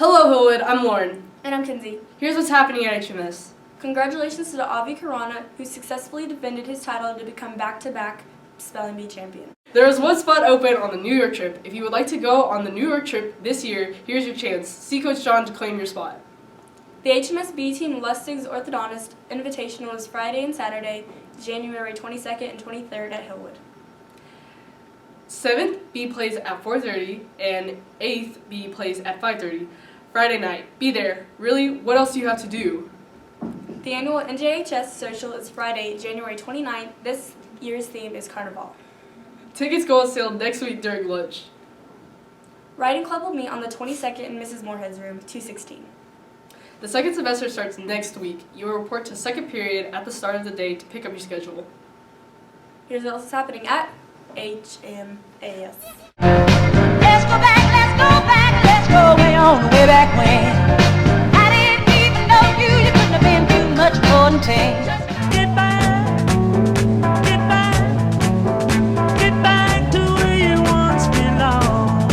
Hello Hillwood, I'm Lauren. And I'm Kinsey. Here's what's happening at HMS. Congratulations to Avi Karana, who successfully defended his title to become back-to-back spelling bee champion. There is one spot open on the New York trip. If you would like to go on the New York trip this year, here's your chance. See Coach John to claim your spot. The HMS B Team Lustig's Orthodontist Invitational is Friday and Saturday, January 22nd and 23rd at Hillwood. 7th B plays at 4:30 and 8th B plays at 5:30. Friday night. Be there. Really, what else do you have to do? The annual NJHS Social is Friday, January 29th. This year's theme is Carnival. Tickets go on sale next week during lunch. Riding Club will meet on the 22nd in Mrs. Moorhead's room, 216. The second semester starts next week. You will report to second period at the start of the day to pick up your schedule. Here's what else is happening at HMAS. Let's go way on, way back when. I didn't even know you couldn't have been too much more than 10. Just get back to where you once belonged.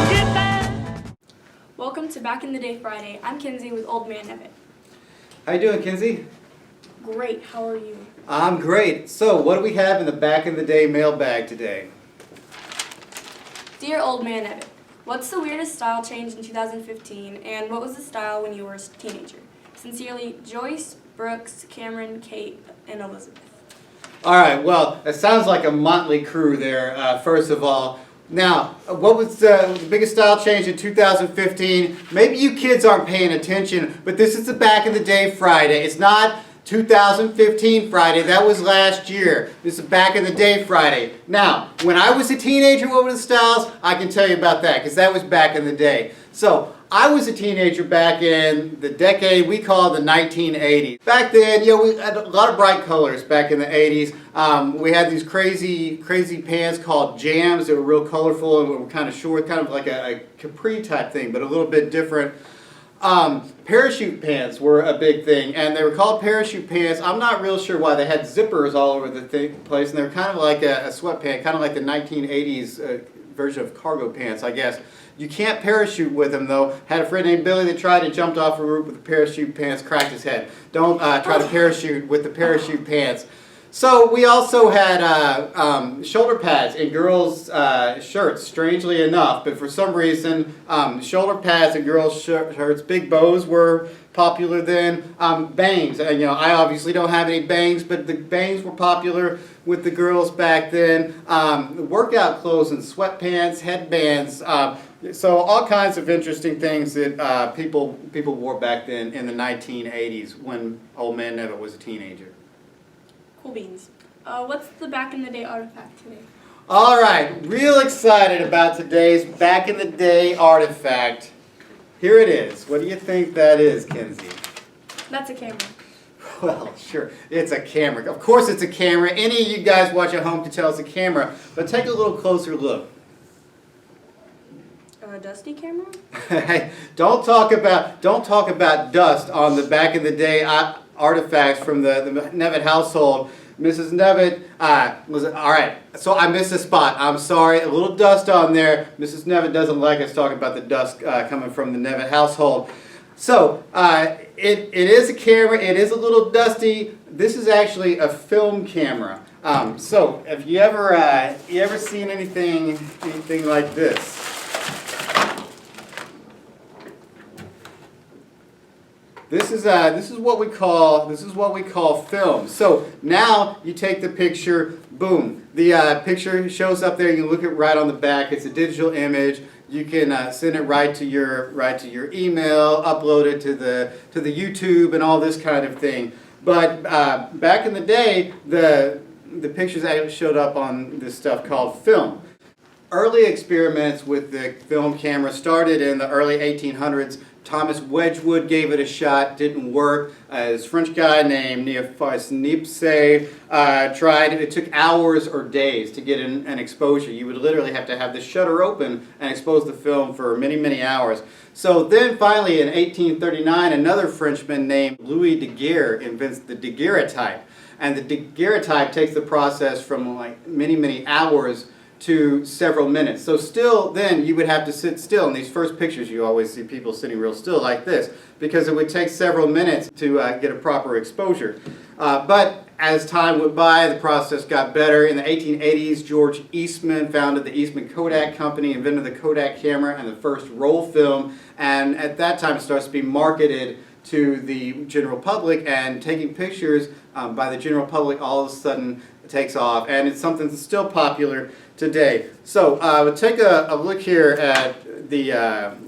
Get back. Welcome to Back in the Day Friday. I'm Kinsey with Old Man Evan. How you doing, Kinsey? Great, how are you? I'm great. So, what do we have in the back in the day mailbag today? Dear Old Man Evan, what's the weirdest style change in 2015, and what was the style when you were a teenager? Sincerely, Joyce, Brooks, Cameron, Kate, and Elizabeth. All right, well, it sounds like a motley crew there, first of all. Now, what was the biggest style change in 2015? Maybe you kids aren't paying attention, but this is the back in the day Friday. It's not 2015 Friday, that was last year. This is back in the day Friday. Now, when I was a teenager, what were the styles? I can tell you about that, because that was back in the day. So, I was a teenager back in the decade we call the 1980s. Back then, we had a lot of bright colors back in the 80s. We had these crazy pants called jams that were real colorful and were kind of short, kind of like a capri type thing, but a little bit different. Parachute pants were a big thing, and they were called parachute pants. I'm not real sure why. They had zippers all over the place, and they were kind of like a sweatpant, kind of like the 1980s version of cargo pants, I guess. You can't parachute with them, though. Had a friend named Billy that tried and jumped off a roof with the parachute pants, cracked his head. Don't try to parachute with the parachute pants. So we also had shoulder pads in girls' shirts, strangely enough. But for some reason, shoulder pads in girls' shirts, big bows were popular then. Bangs, and I obviously don't have any bangs, but the bangs were popular with the girls back then. Workout clothes and sweatpants, headbands. So all kinds of interesting things that people wore back then in the 1980s when Old Man Nevitt was a teenager. Cool beans. What's the back in the day artifact today? All right, real excited about today's back in the day artifact. Here it is. What do you think that is, Kinsey? That's a camera. Well, sure, it's a camera. Of course it's a camera. Any of you guys watch at home can tell it's a camera, but take a little closer look. A dusty camera? Hey, don't talk about dust on the back in the day artifacts from the Nevitt household. Mrs. Nevitt was all right. So I missed a spot. I'm sorry. A little dust on there. Mrs. Nevitt doesn't like us talking about the dust coming from the Nevitt household. So it is a camera. It is a little dusty. This is actually a film camera. So if you ever seen anything like this? This is what we call film. So now you take the picture, boom, the picture shows up there. You can look at right on the back. It's a digital image. You can send it right to your email, upload it to the YouTube and all this kind of thing. But back in the day, the pictures actually showed up on this stuff called film. Early experiments with the film camera started in the early 1800s. Thomas Wedgwood gave it a shot, didn't work. This French guy named Neophyte Nipsey tried. It took hours or days to get an exposure. You would literally have to have the shutter open and expose the film for many, many hours. So then finally in 1839, another Frenchman named Louis Daguerre invents the daguerreotype. And the daguerreotype takes the process from like many, many hours to several minutes. So still then you would have to sit still. In these first pictures you always see people sitting real still like this because it would take several minutes to get a proper exposure. But as time went by, the process got better. In the 1880s, George Eastman founded the Eastman Kodak Company, invented the Kodak camera and the first roll film, and at that time it starts to be marketed to the general public, and taking pictures by the general public all of a sudden takes off, and it's something that's still popular today. So we'll take a look here at the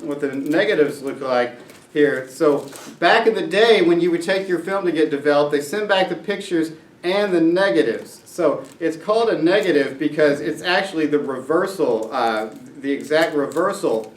what the negatives look like here. So back in the day when you would take your film to get developed, they send back the pictures and the negatives. So it's called a negative because it's actually the reversal, the exact reversal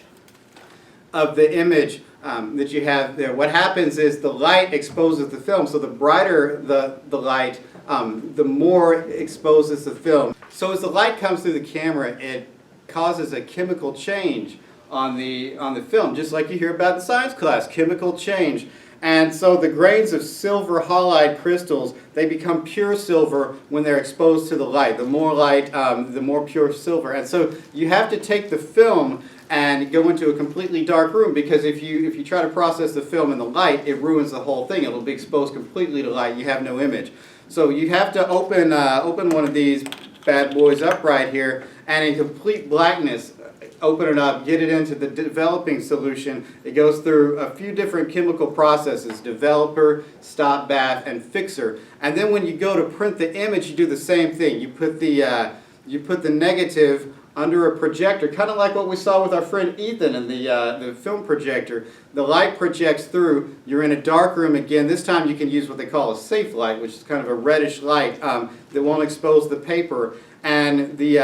of the image that you have there. What happens is the light exposes the film, so the brighter the light, the more it exposes the film. So as the light comes through the camera, it causes a chemical change on the film, just like you hear about in science class, chemical change. And so the grains of silver halide crystals, they become pure silver when they're exposed to the light. The more light, the more pure silver. And so you have to take the film and go into a completely dark room, because if you try to process the film in the light, it ruins the whole thing. It'll be exposed completely to light. You have no image. So you have to open one of these bad boys up right here, and in complete blackness, open it up, get it into the developing solution. It goes through a few different chemical processes: developer, stop bath, and fixer. And then when you go to print the image, you do the same thing. You put the negative under a projector, kind of like what we saw with our friend Ethan in the film projector. The light projects through. You're in a dark room again. This time you can use what they call a safe light, which is kind of a reddish light that won't expose the paper. And the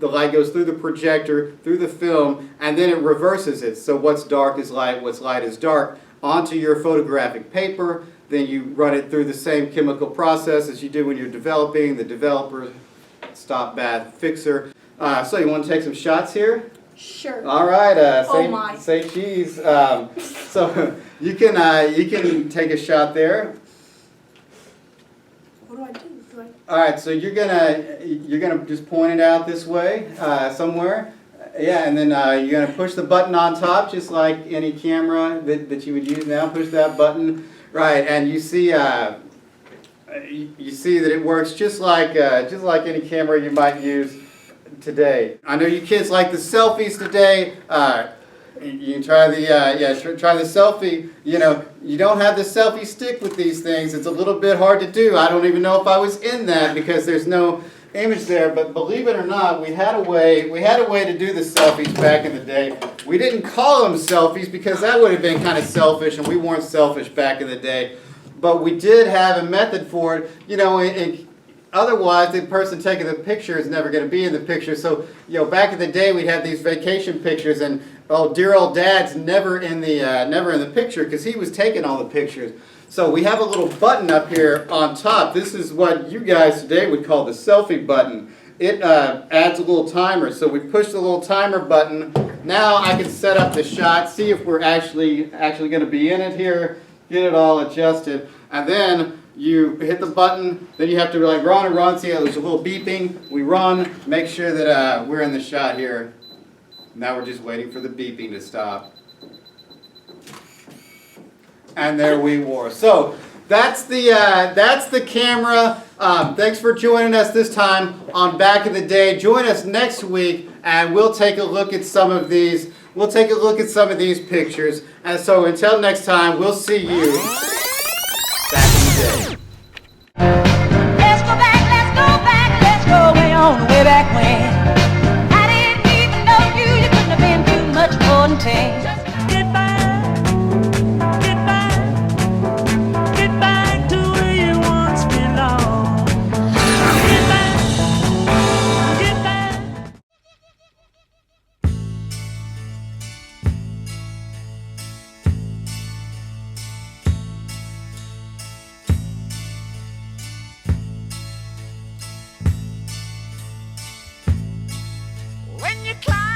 light goes through the projector, through the film, and then it reverses it. So what's dark is light, what's light is dark, onto your photographic paper. Then you run it through the same chemical process as you do when you're developing, the developer, stop bath, fixer. So you want to take some shots here? Sure. All right. Say cheese. So you can take a shot there. What do I do? All right. So you're gonna just point it out this way somewhere. Yeah, and then you're gonna push the button on top, just like any camera that you would use now. Push that button. Right, and you see that it works just like any camera you might use today. I know you kids like the selfies today. You can try try the selfie. You know, you don't have the selfie stick with these things. It's a little bit hard to do. I don't even know if I was in that because there's no image there. But believe it or not, we had a way to do the selfies back in the day. We didn't call them selfies because that would have been kind of selfish, and we weren't selfish back in the day. But we did have a method for it. You know, otherwise, the person taking the picture is never going to be in the picture. So, you know, back in the day, we'd have these vacation pictures, and dear old Dad's never in the picture because he was taking all the pictures. So we have a little button up here on top. This is what you guys today would call the selfie button. It adds a little timer. So we push the little timer button. Now I can set up the shot, see if we're actually going to be in it here, get it all adjusted, and then you hit the button. Then you have to like run. See how there's a little beeping. We run, make sure that we're in the shot here. Now we're just waiting for the beeping to stop. And there we were. So that's the camera. Thanks for joining us this time on Back in the Day. Join us next week, and we'll take a look at some of these. We'll take a look at some of these pictures. And so until next time, we'll see you back in the day. Let's go back, let's go way on, way back when. I didn't even know you, you couldn't have been too much more than 10. Just get back to where you once belonged. Get back. When you climb